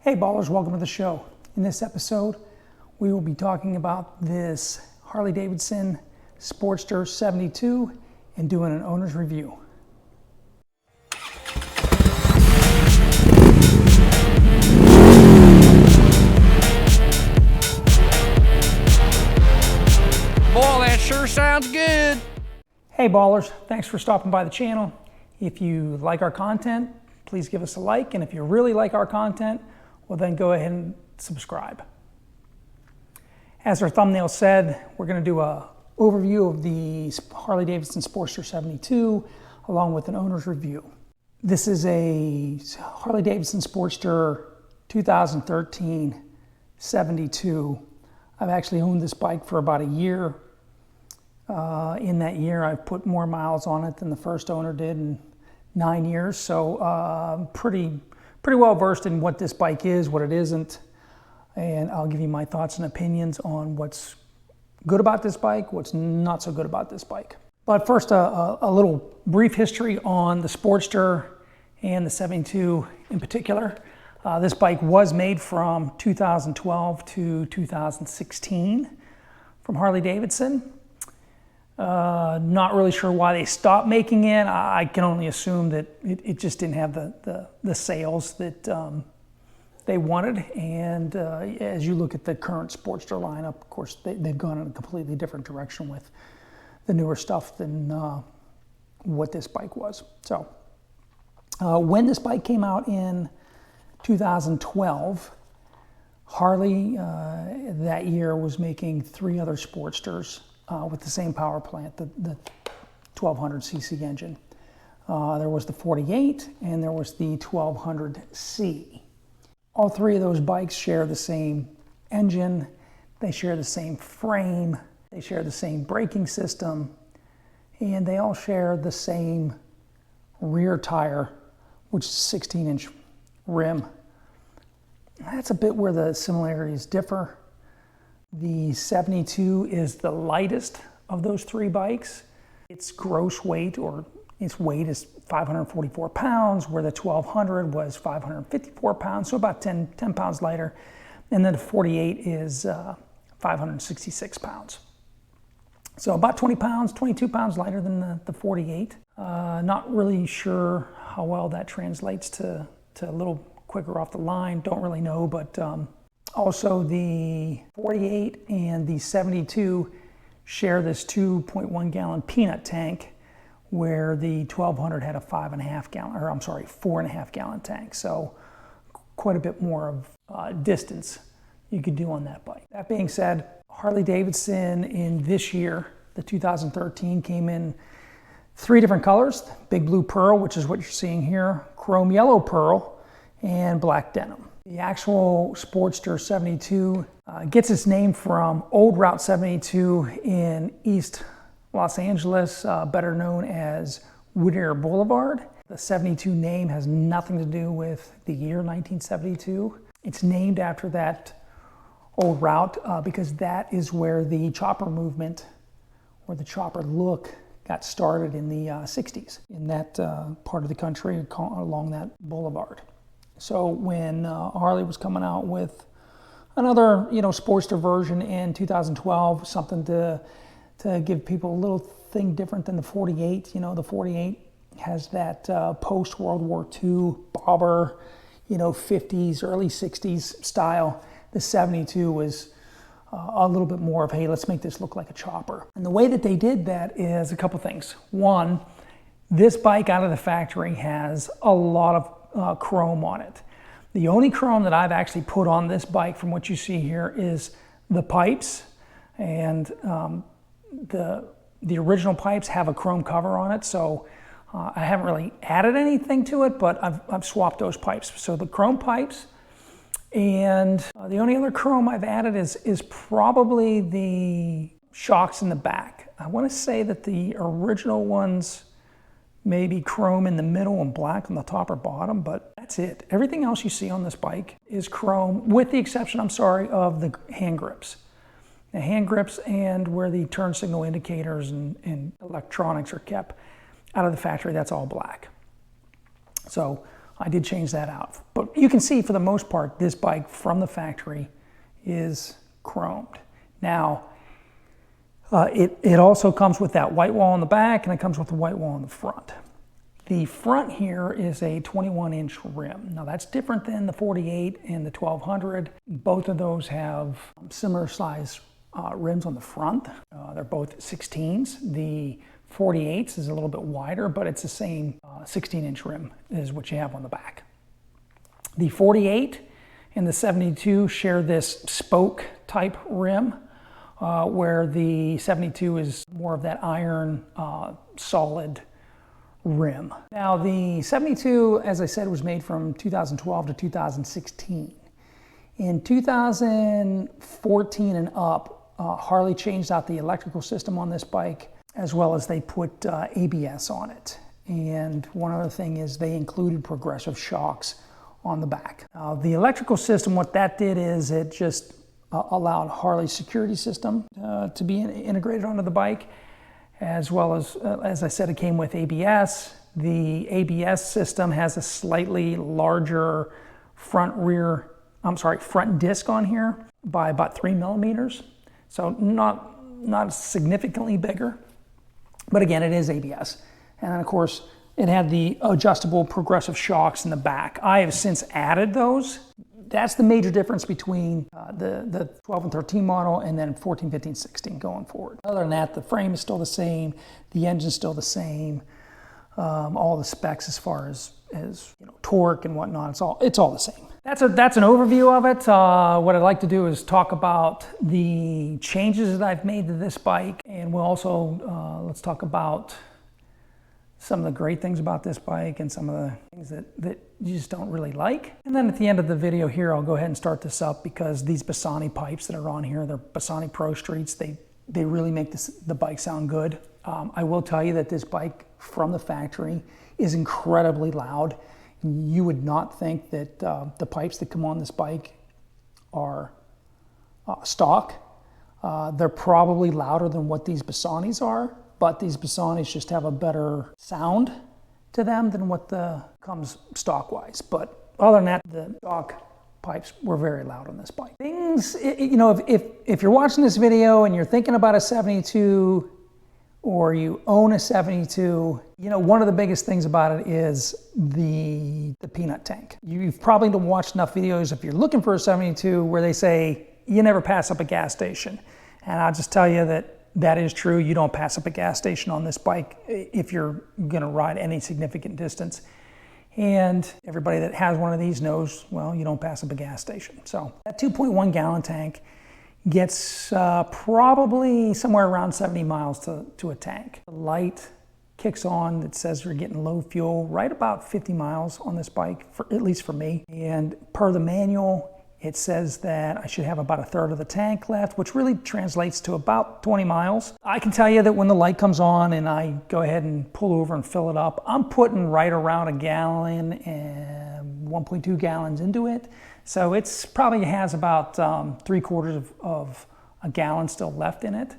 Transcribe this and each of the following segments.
Hey ballers, welcome to the show. In this episode, we will be talking about this Harley-Davidson Sporster 72 and doing an owner's review. Boy, that sure sounds good. Hey ballers, thanks for stopping by the channel. If you like our content, please give us a like, and if you really like our content, well then go ahead and subscribe. As our thumbnail said, we're going to do an overview of the Harley-Davidson Sporster 72 along with an owner's review. This is a Harley-Davidson Sportster 2013 72. I've actually owned this bike for about a year. In that year, I've put more miles on it than the first owner did in 9 years, so pretty well versed in what this bike is, what it isn't, and I'll give you my thoughts and opinions on what's good about this bike, what's not so good about this bike. But first, a little brief history on the Sportster and the 72 in particular. This bike was made from 2012 to 2016 from Harley-Davidson. Not really sure why they stopped making it. I can only assume that it just didn't have the sales that they wanted. And as you look at the current Sportster lineup, of course, they've gone in a completely different direction with the newer stuff than what this bike was. So when this bike came out in 2012, Harley that year was making 3 other Sportsters with the same power plant, the 1200cc engine. There was the 48 and there was the 1200C. All 3 of those bikes share the same engine, they share the same frame, they share the same braking system, and they all share the same rear tire, which is a 16-inch rim. That's a bit where the similarities differ. The 72 is the lightest of those 3 bikes. Its gross weight, or its weight, is 544 pounds, where the 1200 was 554 pounds, so about 10 pounds lighter. And then the 48 is 566 pounds. So about 22 pounds lighter than the 48. Not really sure how well that translates to a little quicker off the line. Don't really know, but also the 48 and the 72 share this 2.1 gallon peanut tank, where the 1200 had a 4.5 gallon tank. So quite a bit more of distance you could do on that bike. That being said, Harley-Davidson in this year, the 2013, came in 3 different colors: big blue pearl, which is what you're seeing here, chrome yellow pearl, and black denim. The actual Sportster 72 gets its name from Old Route 72 in East Los Angeles, better known as Whittier Boulevard. The 72 name has nothing to do with the year 1972. It's named after that old route because that is where the chopper movement, or the chopper look, got started in the 60s in that part of the country along that boulevard. So when Harley was coming out with another, Sportster version in 2012, something to give people a little thing different than the 48. The 48 has that post-World War II bobber, 50s, early 60s style. The 72 was a little bit more of, hey, let's make this look like a chopper. And the way that they did that is a couple things. One, this bike out of the factory has a lot of chrome on it. The only chrome that I've actually put on this bike, from what you see here, is the pipes, and the original pipes have a chrome cover on it, so I haven't really added anything to it, but I've swapped those pipes. So the chrome pipes, and the only other chrome I've added is probably the shocks in the back. I want to say that the original ones maybe chrome in the middle and black on the top or bottom, but that's it. Everything else you see on this bike is chrome, with the exception, of the hand grips. The hand grips and where the turn signal indicators and electronics are kept out of the factory, that's all black. So I did change that out. But you can see for the most part, this bike from the factory is chromed. Now, it also comes with that white wall in the back, and it comes with a white wall in the front. The front here is a 21-inch rim. Now that's different than the 48 and the 1200. Both of those have similar size rims on the front. They're both 16s. The 48s is a little bit wider, but it's the same 16-inch rim as what you have on the back. The 48 and the 72 share this spoke type rim, where the 72 is more of that iron solid rim. Now the 72, as I said, was made from 2012 to 2016. In 2014 and up, Harley changed out the electrical system on this bike, as well as they put ABS on it. And one other thing is they included progressive shocks on the back. The electrical system, what that did is it just allowed Harley's security system to be integrated onto the bike, as well as I said, it came with ABS. The ABS system has a slightly larger front disc on here by about 3 millimeters. So not significantly bigger, but again, it is ABS. And then of course, it had the adjustable progressive shocks in the back. I have since added those. That's the major difference between the 12 and 13 model and then 14, 15, 16 going forward. Other than that, the frame is still the same, the engine's still the same, all the specs as far as torque and whatnot, it's all the same. That's an overview of it. What I'd like to do is talk about the changes that I've made to this bike, and we'll also let's talk about some of the great things about this bike and some of the things that you just don't really like. And then at the end of the video here, I'll go ahead and start this up, because these Bassani pipes that are on here, they're Bassani Pro Streets, they really make the bike sound good. I will tell you that this bike from the factory is incredibly loud. You would not think that the pipes that come on this bike are stock. They're probably louder than what these Bassanis are, but these Bassanis just have a better sound to them than what comes stock-wise. But other than that, the stock pipes were very loud on this bike. Things, if you're watching this video and you're thinking about a 72 or you own a 72, one of the biggest things about it is the peanut tank. You've probably watched enough videos, if you're looking for a 72, where they say you never pass up a gas station. And I'll just tell you that is true. You don't pass up a gas station on this bike if you're gonna ride any significant distance. And everybody that has one of these knows, well, you don't pass up a gas station. So that 2.1 gallon tank gets probably somewhere around 70 miles to a tank. The light kicks on that says you're getting low fuel right about 50 miles on this bike, at least for me. And per the manual, it says that I should have about 1/3 of the tank left, which really translates to about 20 miles. I can tell you that when the light comes on and I go ahead and pull over and fill it up, I'm putting right around 1 gallon and 1.2 gallons into it. So it's probably has about 3/4 of a gallon still left in it.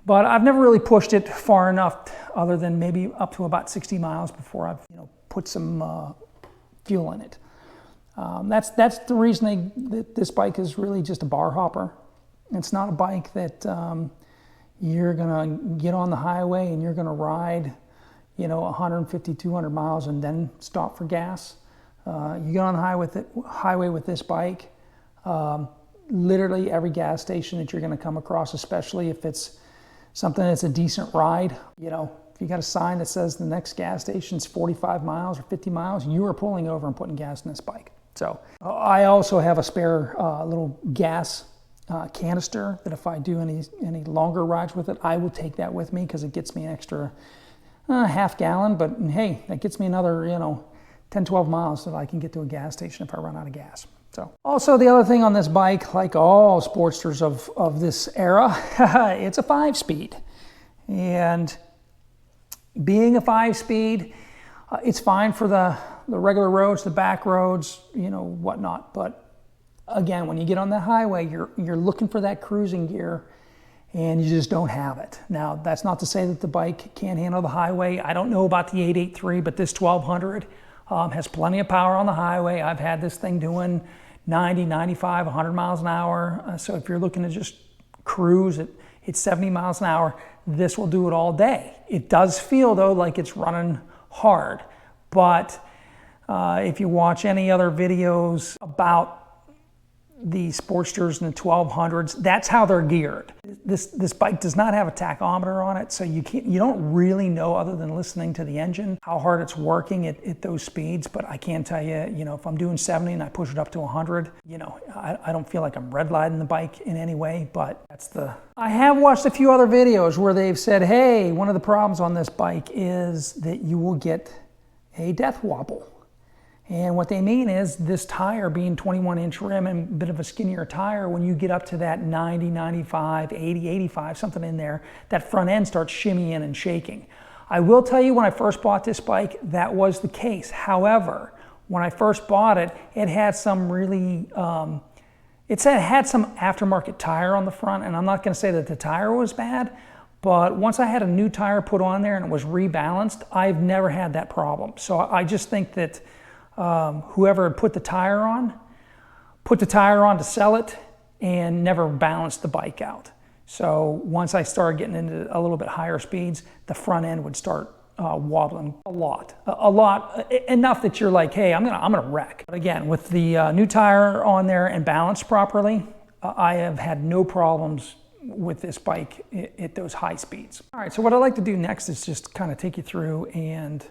But I've never really pushed it far enough, other than maybe up to about 60 miles before I've put some fuel in it. That's the reason that this bike is really just a bar hopper. It's not a bike that you're gonna get on the highway and you're gonna ride 150, 200 miles and then stop for gas. You get on the highway with this bike, literally every gas station that you're gonna come across, especially if it's something that's a decent ride, if you got a sign that says the next gas station's 45 miles or 50 miles, you are pulling over and putting gas in this bike. So I also have a spare little gas canister that if I do any longer rides with it, I will take that with me, because it gets me an extra half gallon. But hey, that gets me another 10, 12 miles that I can get to a gas station if I run out of gas. So also the other thing on this bike, like all Sportsters of this era, it's a 5-speed. And being a 5-speed, it's fine for the regular roads, the back roads, whatnot. But again, when you get on the highway, you're looking for that cruising gear, and you just don't have it. Now, that's not to say that the bike can't handle the highway. I don't know about the 883, but this 1200, Has plenty of power on the highway. I've had this thing doing 90, 95, 100 miles an hour. So if you're looking to just cruise at 70 miles an hour, this will do it all day. It does feel though like it's running hard, but if you watch any other videos about the Sportsters and the 1200s, that's how they're geared. This bike does not have a tachometer on it, so you don't really know, other than listening to the engine, how hard it's working at those speeds. But I can tell you, if I'm doing 70 and I push it up to 100, I don't feel like I'm red lighting the bike in any way. But I have watched a few other videos where they've said, hey, one of the problems on this bike is that you will get a death wobble. And what they mean is this tire being 21-inch rim and a bit of a skinnier tire, when you get up to that 90, 95, 80, 85, something in there, that front end starts shimmying and shaking. I will tell you, when I first bought this bike, that was the case. However, when I first bought it, it had some really, it had some aftermarket tire on the front, and I'm not going to say that the tire was bad, but once I had a new tire put on there and it was rebalanced, I've never had that problem. So I just think that whoever put the tire on to sell it and never balanced the bike out. So once I started getting into a little bit higher speeds, the front end would start wobbling a lot, enough that you're like, hey, I'm gonna wreck. But again, with the new tire on there and balanced properly, I have had no problems with this bike at those high speeds. All right, so what I'd like to do next is just kind of take you through and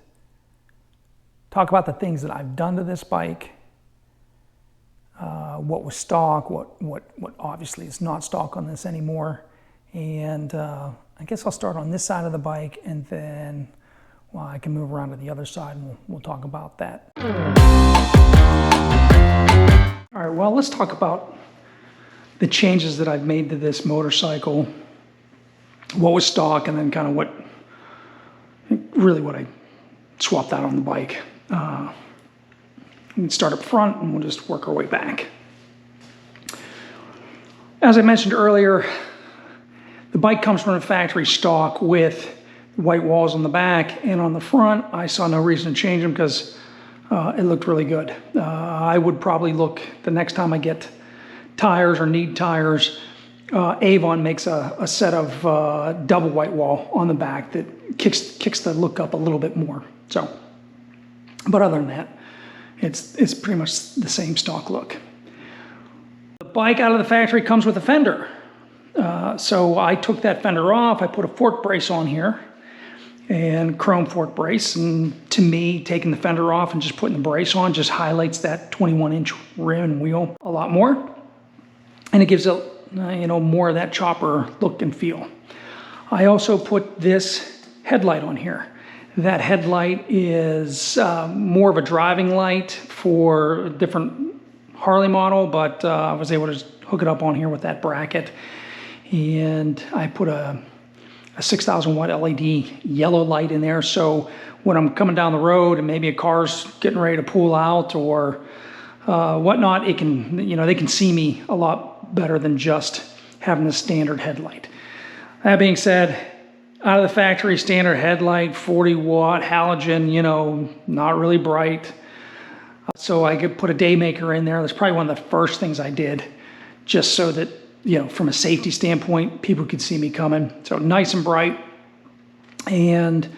talk about the things that I've done to this bike, what was stock, what obviously is not stock on this anymore, and I guess I'll start on this side of the bike, and then I can move around to the other side, and we'll talk about that. All right, well, let's talk about the changes that I've made to this motorcycle, what was stock, and then kind of what I swapped out on the bike. We can start up front and we'll just work our way back. As I mentioned earlier, the bike comes from a factory stock with white walls on the back, and on the front I saw no reason to change them because it looked really good. I would probably look, the next time I get tires or need tires, Avon makes a set of double white wall on the back that kicks the look up a little bit more. So, but other than that, it's pretty much the same stock look. The bike out of the factory comes with a fender. So I took that fender off, I put a fork brace on here, and chrome fork brace, and to me, taking the fender off and just putting the brace on just highlights that 21-inch rim and wheel a lot more, and it gives it more of that chopper look and feel. I also put this headlight on here. That headlight is more of a driving light for a different Harley model, but I was able to just hook it up on here with that bracket. And I put a 6,000 watt LED yellow light in there, so when I'm coming down the road and maybe a car's getting ready to pull out or whatnot, it can, they can see me a lot better than just having a standard headlight. That being said, out of the factory, standard headlight, 40 watt halogen, not really bright. So I could put a day maker in there. That's probably one of the first things I did, just so that, from a safety standpoint, people could see me coming. So nice and bright. And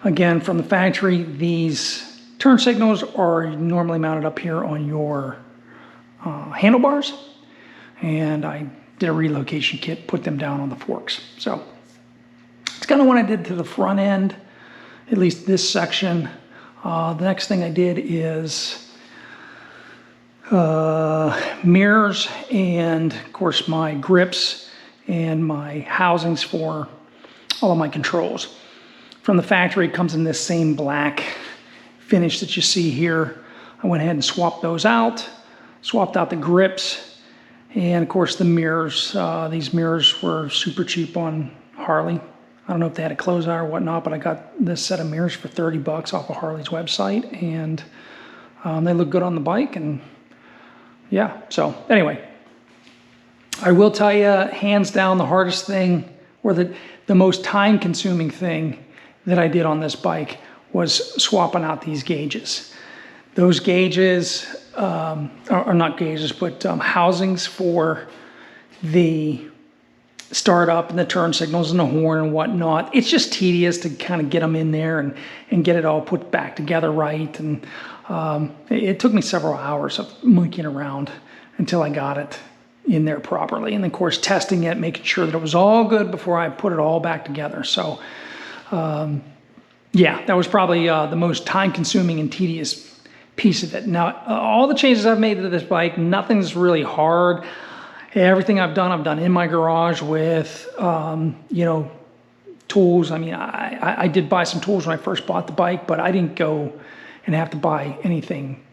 again, from the factory, these turn signals are normally mounted up here on your handlebars. And I did a relocation kit, put them down on the forks. So it's kind of what I did to the front end, at least this section. The next thing I did is mirrors and, of course, my grips and my housings for all of my controls. From the factory, it comes in this same black finish that you see here. I went ahead and swapped those out, swapped out the grips, and, of course, the mirrors. These mirrors were super cheap on Harley. I don't know if they had a closeout or whatnot, but I got this set of mirrors for $30 off of Harley's website, and they look good on the bike. And yeah, so anyway, I will tell you, hands down, the hardest thing, or the most time-consuming thing that I did on this bike was swapping out these gauges. Those gauges are not gauges, but housings for the startup and the turn signals and the horn and whatnot. It's just tedious to kind of get them in there and get it all put back together right. And it took me several hours of monkeying around until I got it in there properly. And of course, testing it, making sure that it was all good before I put it all back together. So yeah, that was probably the most time-consuming and tedious piece of it. Now, all the changes I've made to this bike, nothing's really hard. Everything I've done in my garage with, you know, tools. I mean, I did buy some tools when I first bought the bike, but I didn't go and have to buy anything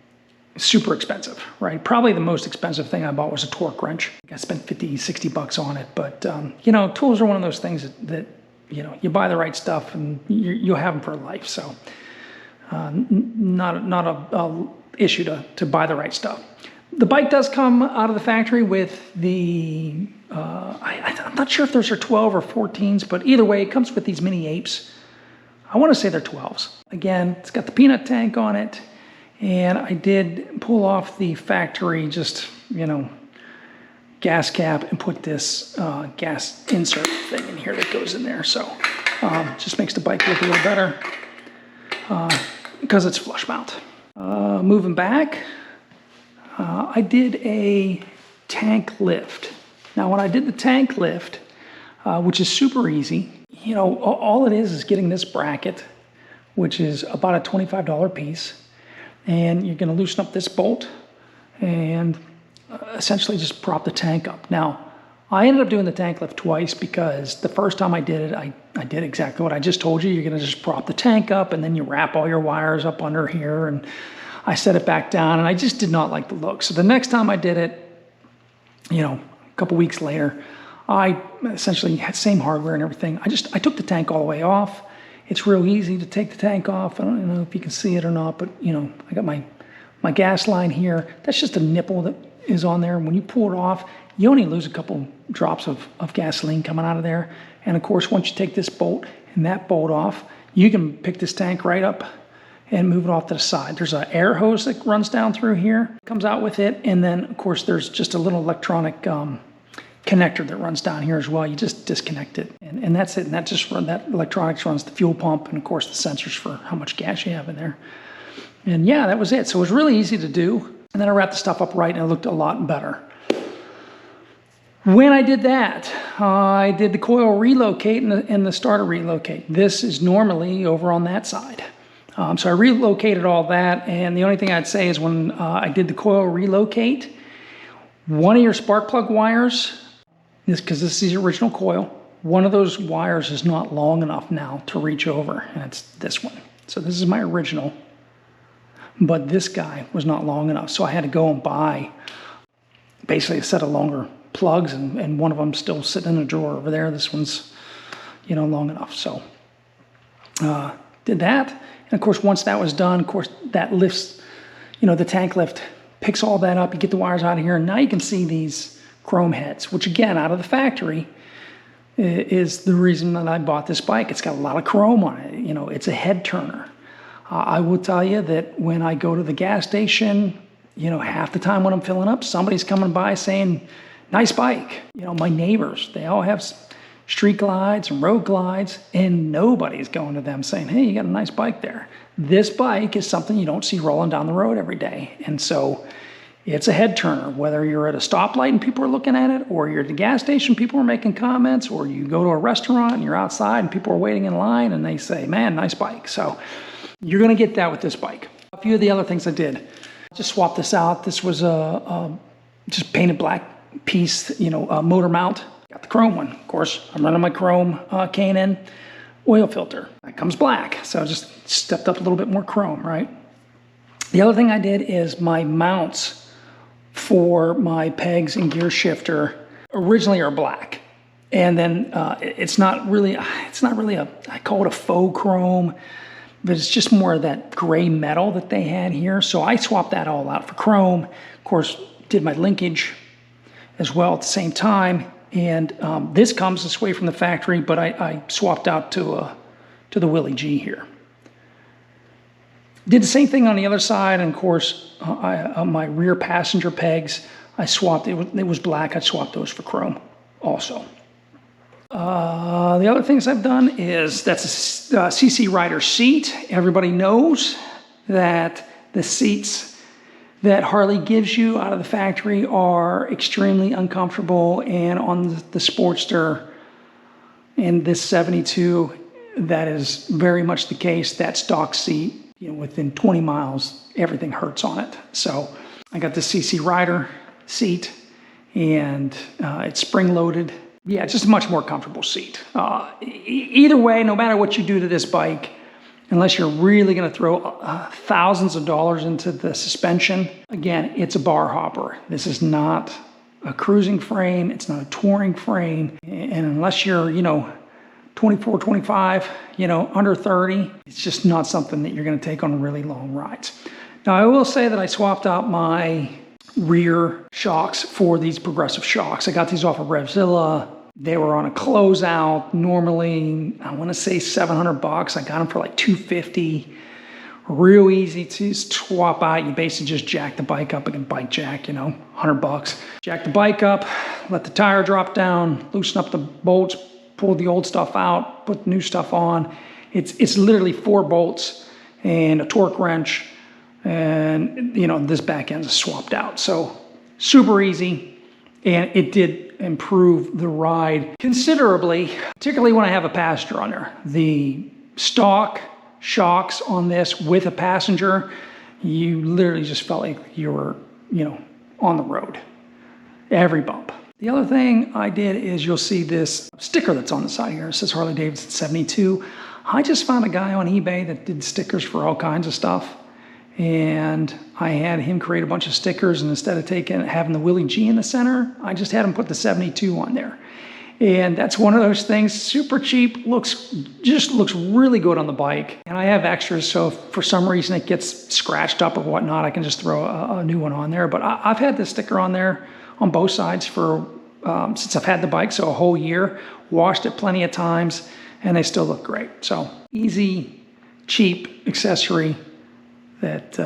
super expensive, right? Probably the most expensive thing I bought was a torque wrench. I spent 50, 60 bucks on it. But, you know, tools are one of those things that you know, you buy the right stuff and you'll have them for life. So not a issue to buy the right stuff. The bike does come out of the factory with the, I'm not sure if those are 12 or 14s, but either way, it comes with these mini apes. I want to say they're 12s. Again, it's got the peanut tank on it. And I did pull off the factory, just, you know, gas cap and put this gas insert thing in here that goes in there. So just makes the bike look a little better because it's flush mount. Moving back, I did a tank lift. Now when I did the tank lift, which is super easy, you know, all it is getting this bracket, which is about a $25 piece. And you're going to loosen up this bolt and essentially just prop the tank up. Now, I ended up doing the tank lift twice because the first time I did it, I did exactly what I just told you. You're going to just prop the tank up and then you wrap all your wires up under here. And I set it back down and I just did not like the look. So the next time I did it, you know, a couple weeks later, I essentially had the same hardware and everything. I took the tank all the way off. It's real easy to take the tank off. I don't know if you can see it or not, but you know, I got my gas line here. That's just a nipple that is on there. When you pull it off, you only lose a couple drops of gasoline coming out of there. And of course, once you take this bolt and that bolt off, you can pick this tank right up and move it off to the side. There's an air hose that runs down through here, comes out with it. And then of course, there's just a little electronic connector that runs down here as well. You just disconnect it and that's it. And that electronics runs the fuel pump and of course the sensors for how much gas you have in there. And yeah, that was it. So it was really easy to do. And then I wrapped the stuff up right and it looked a lot better. When I did that, I did the coil relocate and the starter relocate. This is normally over on that side. So I relocated all that. And the only thing I'd say is when I did the coil relocate, one of your spark plug wires, because this is the original coil, one of those wires is not long enough now to reach over, and it's this one. So this is my original, but this guy was not long enough. So I had to go and buy basically a set of longer plugs, and one of them still sitting in a drawer over there. This one's, you know, long enough. So did that. And of course, once that was done, of course, that lifts, you know, the tank lift picks all that up. You get the wires out of here, and now you can see these chrome heads, which again, out of the factory, is the reason that I bought this bike. It's got a lot of chrome on it. You know, it's a head turner. I will tell you that when I go to the gas station, you know, half the time when I'm filling up, somebody's coming by saying, nice bike. You know, my neighbors, they all have street glides and road glides, and nobody's going to them saying, hey, you got a nice bike there. This bike is something you don't see rolling down the road every day. And so it's a head turner, whether you're at a stoplight and people are looking at it, or you're at the gas station, people are making comments, or you go to a restaurant and you're outside and people are waiting in line and they say, man, nice bike. So you're going to get that with this bike. A few of the other things I did, just swapped this out. This was a just painted black piece, you know, motor mount. Got the chrome one. Of course, I'm running my chrome K&N oil filter. That comes black. So I just stepped up a little bit more chrome, right? The other thing I did is my mounts for my pegs and gear shifter originally are black. And then it's not really a, I call it a faux chrome, but it's just more of that gray metal that they had here. So I swapped that all out for chrome. Of course, did my linkage as well at the same time. And this comes this way from the factory, but I swapped out to the Willie G here. Did the same thing on the other side, and of course, on my rear passenger pegs, I swapped, it was black, I swapped those for chrome also. The other things I've done is, that's a CC Rider seat. Everybody knows that the seats that Harley gives you out of the factory are extremely uncomfortable, and on the Sportster and this 72, that is very much the case. That stock seat, you know, within 20 miles, everything hurts on it. So I got the CC Rider seat, and it's spring-loaded. Yeah, it's just a much more comfortable seat. Either way, no matter what you do to this bike, unless you're really going to throw thousands of dollars into the suspension, again, it's a bar hopper. This is not a cruising frame. It's not a touring frame. And unless you're, you know, 24, 25, you know, under 30, it's just not something that you're going to take on really long rides. Now, I will say that I swapped out my rear shocks for these progressive shocks. I got these off of Revzilla. They were on a closeout. Normally, I want to say $700. I got them for like $250. Real easy to swap out. You basically just jack the bike up again, bike jack, you know, $100. Jack the bike up, let the tire drop down, loosen up the bolts, pull the old stuff out, put the new stuff on. It's literally 4 bolts and a torque wrench, and you know, this back end is swapped out. So super easy, and it did improve the ride considerably, particularly when I have a passenger on there. The stock shocks on this with a passenger, you literally just felt like you were, you know, on the road, every bump. The other thing I did is, you'll see this sticker that's on the side here. It says Harley-Davidson 72. I just found a guy on eBay that did stickers for all kinds of stuff, and I had him create a bunch of stickers, and instead of having the Willie G in the center, I just had him put the 72 on there. And that's one of those things, super cheap, just looks really good on the bike. And I have extras, so if for some reason it gets scratched up or whatnot, I can just throw a new one on there. But I've had this sticker on there on both sides for since I've had the bike, so a whole year. Washed it plenty of times, and they still look great. So easy, cheap accessory that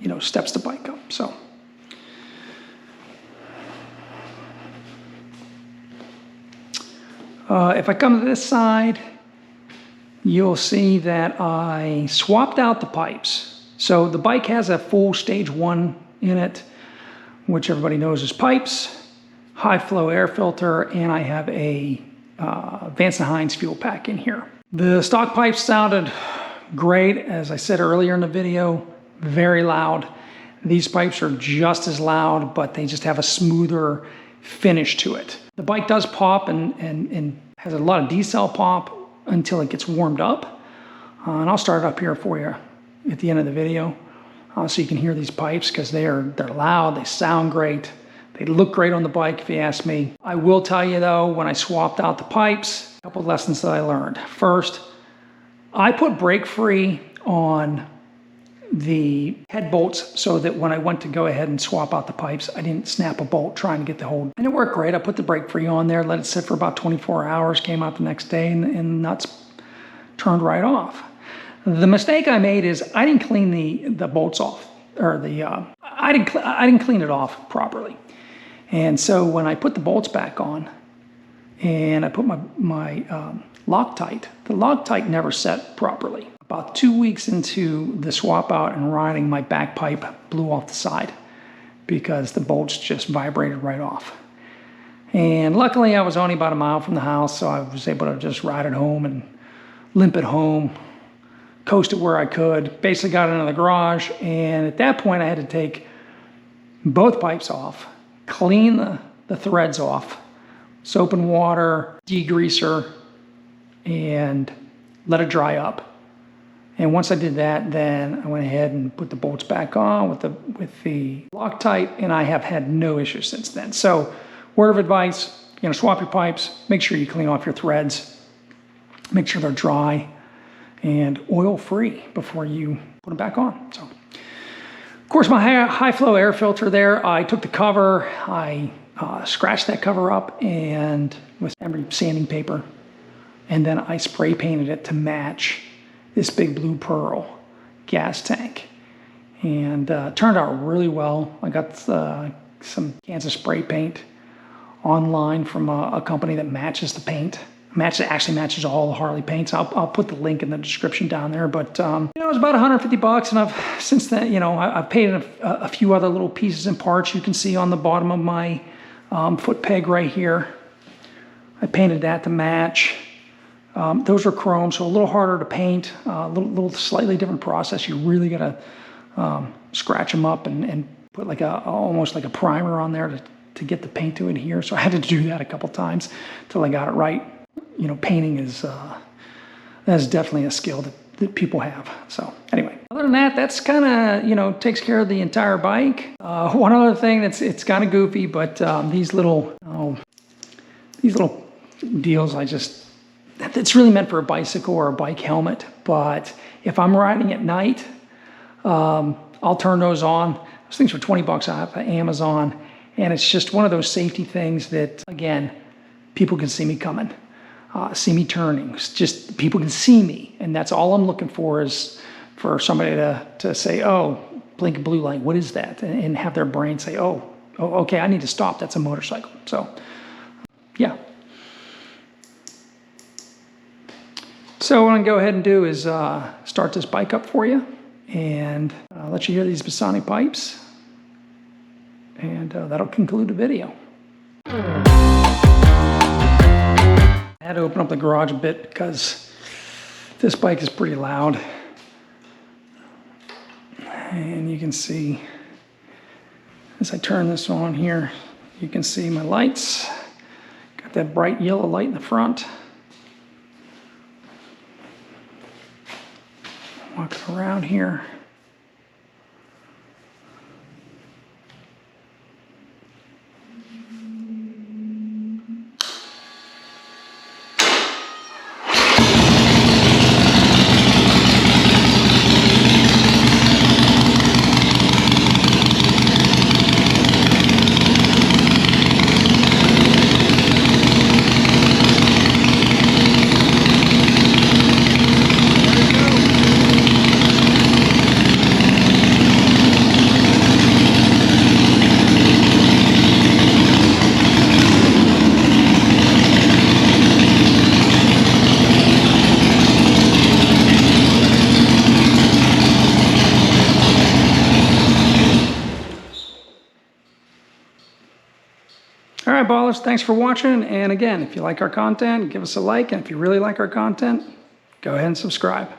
you know, steps the bike up. So. If I come to this side, you'll see that I swapped out the pipes. So the bike has a full stage 1 in it, which everybody knows is pipes, high flow air filter, and I have a Vance & Hines fuel pack in here. The stock pipes sounded great, as I said earlier in the video, very loud. These pipes are just as loud, but they just have a smoother finish to it. The bike does pop and has a lot of decel pop until it gets warmed up. And I'll start it up here for you at the end of the video, so you can hear these pipes, because they're loud, they sound great, they look great on the bike if you ask me. I will tell you though, when I swapped out the pipes, a couple of lessons that I learned. First, I put brake free on the head bolts so that when I went to go ahead and swap out the pipes, I didn't snap a bolt trying to get the hold. And it worked great. I put the brake free on there, let it sit for about 24 hours, came out the next day, and the nuts turned right off. The mistake I made is I didn't clean the bolts off, or I didn't clean it off properly. And so when I put the bolts back on and I put my Loctite, the Loctite never set properly. About 2 weeks into the swap out and riding, my back pipe blew off the side because the bolts just vibrated right off. And luckily I was only about a mile from the house, so I was able to just ride it home and limp it home, coast it where I could, basically got it into the garage, and at that point I had to take both pipes off, clean the threads off, soap and water, degreaser, and let it dry up. And once I did that, then I went ahead and put the bolts back on with the Loctite, and I have had no issues since then. So, word of advice, you know, swap your pipes, make sure you clean off your threads, make sure they're dry and oil-free before you put them back on. So, of course, my high flow air filter there, I took the cover, I scratched that cover up and with emery sanding paper, and then I spray painted it to match this big blue pearl gas tank. And turned out really well. I got some cans of spray paint online from a company that matches the paint. Actually matches all the Harley paints. I'll put the link in the description down there. But it was about $150, and I've since then, I've painted a few other little pieces and parts. You can see on the bottom of my foot peg right here. I painted that to match. Those are chrome, so a little harder to paint. A little slightly different process. You really gotta scratch them up and put like almost like a primer on there to get the paint to adhere. So I had to do that a couple times till I got it right. Painting that's definitely a skill that people have. So anyway, other than that, that's kind of takes care of the entire bike. One other thing it's kind of goofy, but these little deals, it's really meant for a bicycle or a bike helmet. But if I'm riding at night, I'll turn those on. Those things were $20 off at Amazon, and it's just one of those safety things that, again, people can see me coming, see me turning. It's just people can see me, and that's all I'm looking for, is for somebody to say, "Oh, blinking blue light, what is that?" and have their brain say, "Oh, okay, I need to stop. That's a motorcycle." So, yeah. So what I'm going to go ahead and do is start this bike up for you and let you hear these Bassani pipes, and that'll conclude the video. I had to open up the garage a bit because this bike is pretty loud, and you can see as I turn this on here, you can see my lights. Got that bright yellow light in the front. Walking around here. All right, ballers, thanks for watching. And again, if you like our content, give us a like. And if you really like our content, go ahead and subscribe.